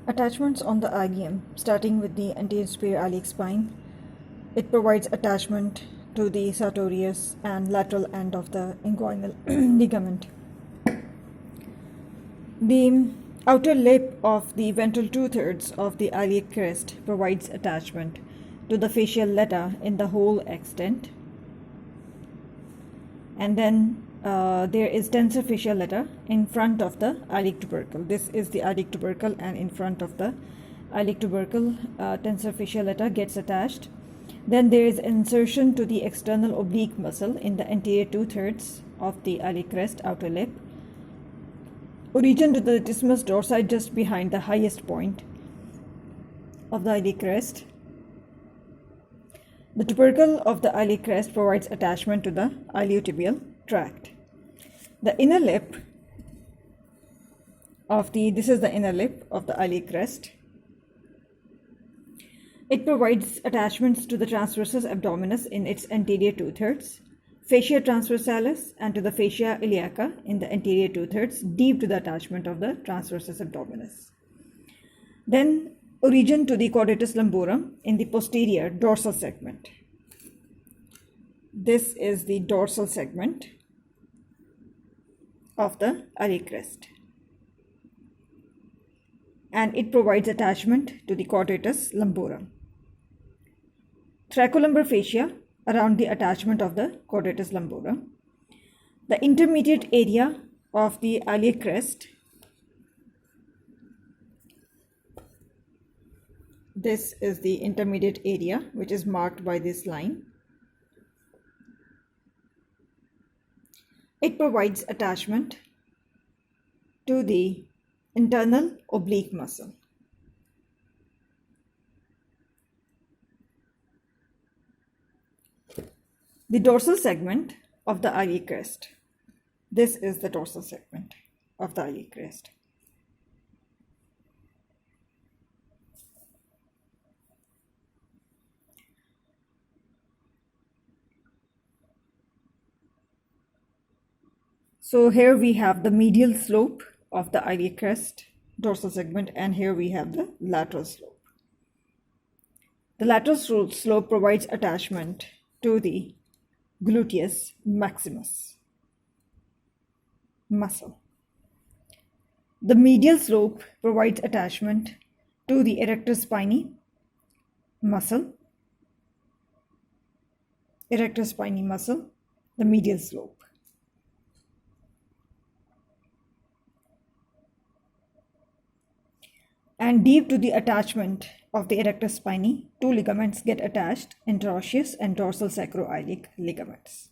Attachments on the ilium, starting with the anterior superior iliac spine. It provides attachment to the sartorius and lateral end of the inguinal ligament. The outer lip of the ventral two-thirds of the iliac crest provides attachment to the facial letta in the whole extent. And then there is tensor facial letta in front of the iliac tubercle. This is the iliac tubercle, and in front of the iliac tubercle, tensor facial letta gets attached. Then there is insertion to the external oblique muscle in the anterior two-thirds of the iliac crest outer lip. Origin to the latissimus dorsi just behind the highest point of the iliac crest. The tubercle of the iliac crest provides attachment to the iliotibial tract. The inner lip of this is the inner lip of the iliac crest. It provides attachments to the transversus abdominis in its anterior two-thirds, fascia transversalis, and to the fascia iliaca in the anterior two-thirds, deep to the attachment of the transversus abdominis. Then origin to the quadratus lumborum in the posterior dorsal segment. This is the dorsal segment of the iliac crest, and it provides attachment to the quadratus lumborum. Thoracolumbar fascia around the attachment of the quadratus lumborum. The intermediate area of the iliac crest. This is the intermediate area, which is marked by this line. It provides attachment to the internal oblique muscle. The dorsal segment of the iliac crest. This is the dorsal segment of the iliac crest. So here we have the medial slope of the iliac crest dorsal segment, and here we have the lateral slope. The lateral slope provides attachment to the gluteus maximus muscle. The medial slope provides attachment to the erector spinae muscle. Erector spinae muscle, the medial slope. And deep to the attachment of the erector spinae, two ligaments get attached, interosseous and dorsal sacroiliac ligaments.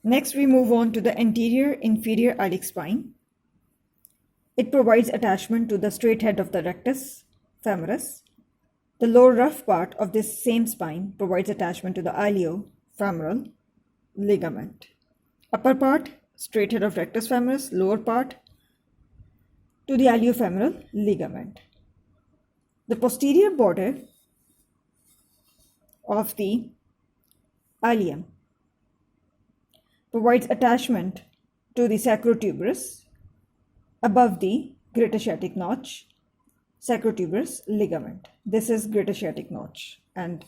Next, we move on to the anterior inferior iliac spine. It provides attachment to the straight head of the rectus femoris. The lower rough part of this same spine provides attachment to the iliofemoral ligament. Upper part, straight head of rectus femoris. Lower part, to the iliofemoral ligament. The posterior border of the ilium provides attachment to the sacrotuberous above the greater sciatic notch, sacrotuberous ligament. This is greater sciatic notch, and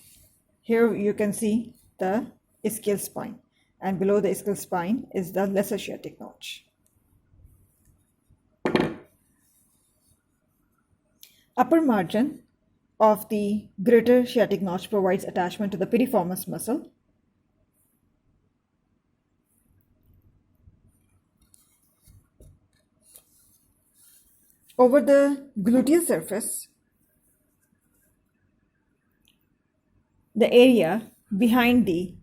here you can see the ischial spine, and below the ischial spine is the lesser sciatic notch. Upper margin of the greater sciatic notch provides attachment to the piriformis muscle. Over the gluteal surface, the area behind the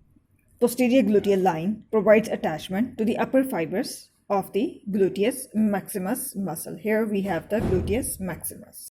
posterior gluteal line provides attachment to the upper fibers of the gluteus maximus muscle. Here we have the gluteus maximus.